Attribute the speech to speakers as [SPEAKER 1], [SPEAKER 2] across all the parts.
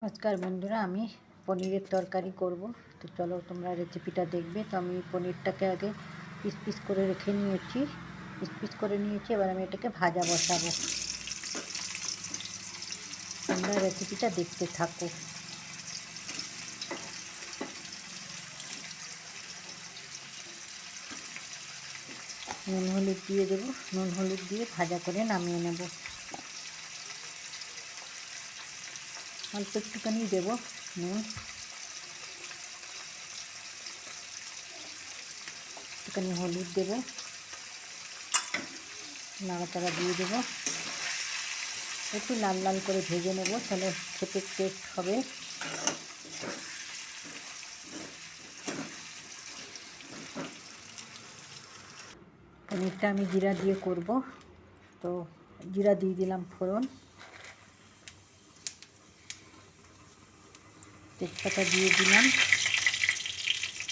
[SPEAKER 1] নমস্কার বন্ধুরা, আমি পনিরের তরকারি করব। তো চলো তোমরা রেসিপিটা দেখবে। তো আমি পনিরটাকে আগে পিস পিস করে রেখে নিয়েছি, এবার আমি এটাকে ভাজা বসাবো। তোমরা রেসিপিটা দেখতে থাকো। নুন হলুদ দিয়ে দেবো, নুন হলুদ দিয়ে ভাজা করে নামিয়ে নেব। অল্প একটুখানি দেবো নুন, একটুখানি হলুদ দেবো, নাড়াচাড়া দিয়ে দেবো। একটু লাল লাল করে ভেজে নেব, তাহলে খেতে টেস্ট হবে। পনিরটা আমি জিরা দিয়ে করব, তো জিরা দিয়ে দিলাম ফোড়ন, তেজপাতা দিয়ে দিলাম।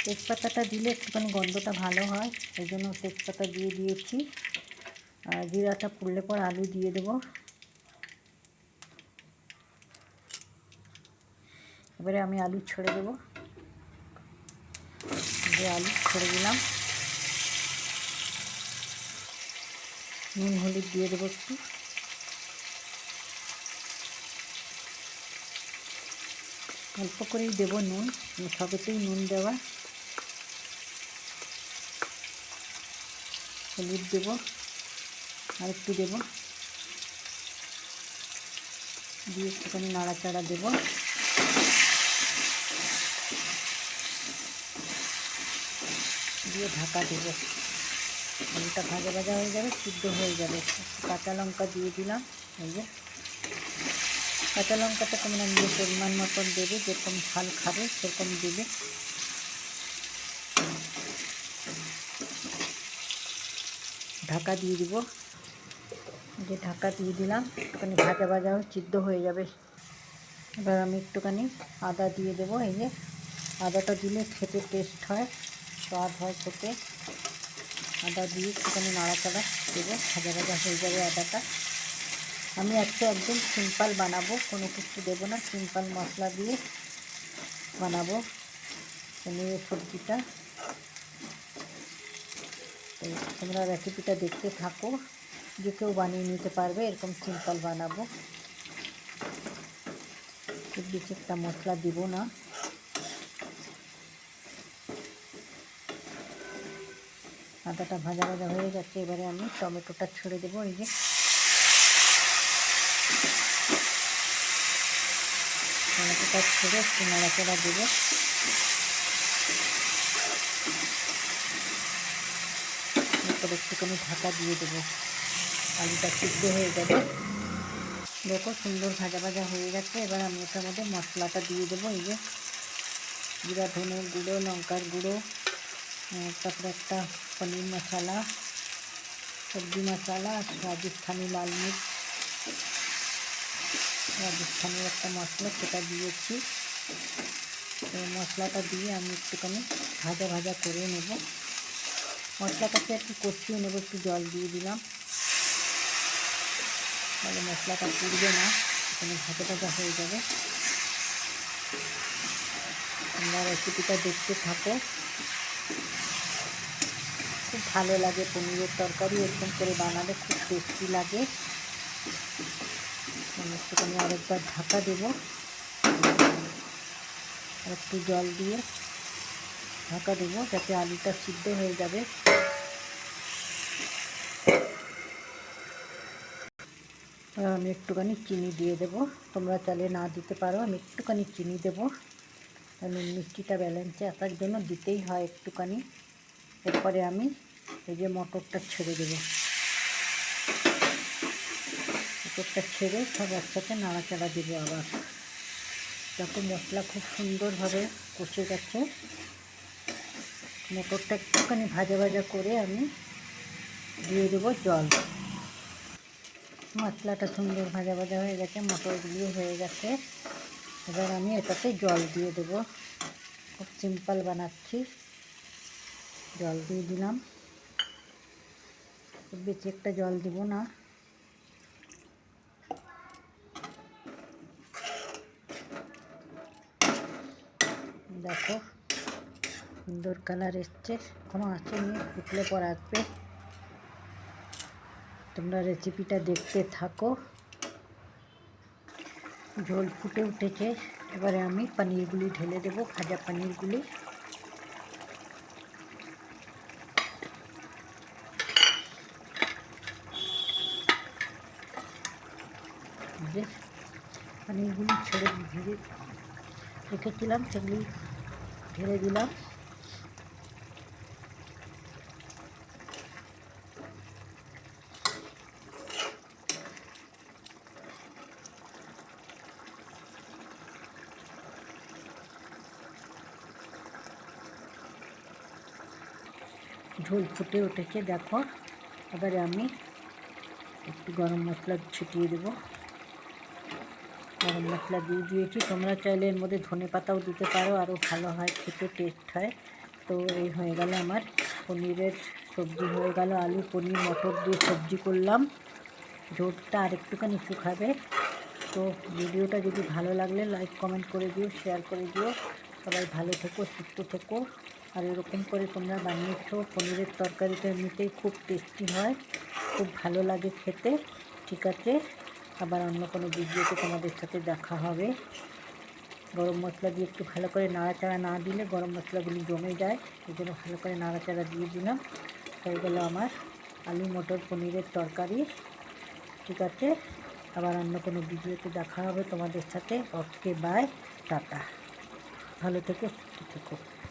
[SPEAKER 1] তেজপাতাটা দিলে একটুখানি গন্ধটা ভালো হয়, এই জন্য তেজপাতা দিয়ে দিয়েছি। আর জিরাটা পুড়লে পর আলু দিয়ে দেবো। এবারে আমি আলু ছেড়ে দেবো, আলু ছেড়ে দিলাম। নুন হলুদ দিয়ে দেবো একটু, অল্প করেই দেবো নুন, সবেতেই নুন দেওয়া। হলুদ দেবো, আর একটু দেবো, দিয়ে একটুখানি নাড়াচাড়া দেবো। দিয়ে ঢাকা দেবো। আলুটা ভাজা ভাজা হয়ে যাবে, সিদ্ধ হয়ে যাবে। কাঁচা লঙ্কা দিয়ে দিলাম। এই যে কাঁচা লঙ্কাটা তোমরা নিজের পরিমাণ মতন দেবে, যেরকম ঝাল খাবে সেরকম দেবে। ঢাকা দিয়ে দিব, যে ঢাকা দিয়ে দিলাম, একটুখানি ভাজা ভাজা সিদ্ধ হয়ে যাবে। এবার আমি একটুখানি আদা দিয়ে দেবো। এই যে আদাটা দিলে খেতে টেস্ট হয়, স্বাদ হয় খেতে। আদা দিয়ে একটুখানি নাড়াচাড়া দেবো, ভাজা ভাজা হয়ে যাবে আদাটা। আমি একদম সিম্পল বানাবো, কোনো কিছু দেবো না, সিম্পল মশলা দিয়ে বানাবো পনিরের সবজিটা। তো তোমরা রেসিপিটা দেখতে থাকো, যে কেউ বানিয়ে নিতে পারবে, এরকম সিম্পল বানাবো। খুব বেশি একটা মশলা দিব না। আদাটা ভাজা ভাজা হয়ে যাচ্ছে, এবারে আমি টমেটোটা ছেড়ে দেবো। এই যে টমেটোটা ছেড়ে একটু নাড়াচাড়া দেবো। এরপর একটুখানি ঢাকা দিয়ে দেবো, আলুটা সিদ্ধ হয়ে যাবে। দেখো সুন্দর ভাজা ভাজা হয়ে গেছে। এবার আমি এটার মধ্যে মশলাটা দিয়ে দেবো। এই যে জিরা ধনের গুঁড়ো, লঙ্কার গুঁড়ো, তারপরে একটা পনির মশলা, সবজি মশলা, রাজস্থানি লাল মির্চ, রাজস্থানের একটা মশলা, সেটা দিয়েছি। তো মশলাটা দিয়ে আমি একটুখানি ভাজা ভাজা করে নেব। মশলাটাকে একটু কষিয়ে নেব, একটু জল দিয়ে দিলাম, তাহলে মশলাটা পুড়বে না, এখানে ভাজা ভাজা হয়ে যাবে। তোমরা রেসিপিটা দেখতে থাকো, খুব ভালো লাগে পনিরের তরকারি, এরকম করে বানালে খুব টেস্টি লাগে। আমি একটুখানি আরেকবার ঢাকা দেবো, আর একটু জল দিয়ে ঢাকা দেবো, যাতে আলুটা সিদ্ধ হয়ে যাবে। আমি একটুখানি চিনি দিয়ে দেবো, তোমরা চাইলে না দিতে পারো, আমি একটুখানি চিনি দেবো, নুন মিষ্টিটা ব্যালেন্সে আসার জন্য দিতেই হয় একটুখানি। এরপরে আমি এই যে মটরটা ছেড়ে দেবো, মটরটা ছেড়ে সব একসাথে নাড়াচাড়া দেবো। আবার দেখো মশলা খুব সুন্দরভাবে কষে গেছে। মটরটা একটুখানি ভাজা ভাজা করে আমি দিয়ে দেবো জল। মশলাটা সুন্দর ভাজা ভাজা হয়ে গেছে, মটরগুলিও হয়ে গেছে। এবার আমি এটাতে জল দিয়ে দেবো, খুব সিম্পল বানাচ্ছি। জল দিয়ে দিলাম, খুব বেশি একটা জল দিব না। দেখো সুন্দর কালার এসছে, এখনো আসেনি, ফুটলে পর আসবে। তোমরা রেসিপিটা দেখতে থাকো। ঝোল ফুটে উঠেছে, এবারে আমি পনিরগুলি ঢেলে দেবো, ভাজা পনিরগুলি। যে পনিরগুলি ছেড়ে ভেজে রেখেছিলাম সেগুলি ঢেলে দিলাম। ঝোল ফুটে উঠেছে দেখো, এবারে আমি একটু গরম মশলা ছিটিয়ে দেবো। গরম মশলা দিয়ে দিয়েছি, তোমরা চাইলে এর মধ্যে ধনে পাতাও দিতে পারো, আরও ভালো হয়, খেতে টেস্ট হয়। তো এই হয়ে গেল আমার পনিরের সবজি হয়ে গেল। আলু পনির মটর দিয়ে সবজি করলাম। ঝোলটা আর একটুখানি শুকাবে। তো ভিডিওটা যদি ভালো লাগলে লাইক কমেন্ট করে দিও, শেয়ার করে দিও। সবাই ভালো থেকো, সুস্থ থেকো। আর এরকম করে তোমরা বানিয়েছো, পনিরের তরকারিটা এমনিতেই খুব টেস্টি হয়, খুব ভালো লাগে খেতে। ঠিক আছে, আবার অন্য কোনো ভিডিওতে তোমাদের সাথে দেখা হবে। গরম মশলা দিয়ে একটু ভালো করে নাড়াচাড়া না দিলে গরম মশলাগুলি জমে যায়, এই জন্য ভালো করে নাড়াচাড়া দিয়ে দিলাম। হয়ে গেল আমার আলু মটর পনিরের তরকারি। ঠিক আছে, আবার অন্য কোনো ভিডিওতে দেখা হবে তোমাদের সাথে। ওকে, বাই, টাটা, ভালো থেকো, সুস্থ থেকো।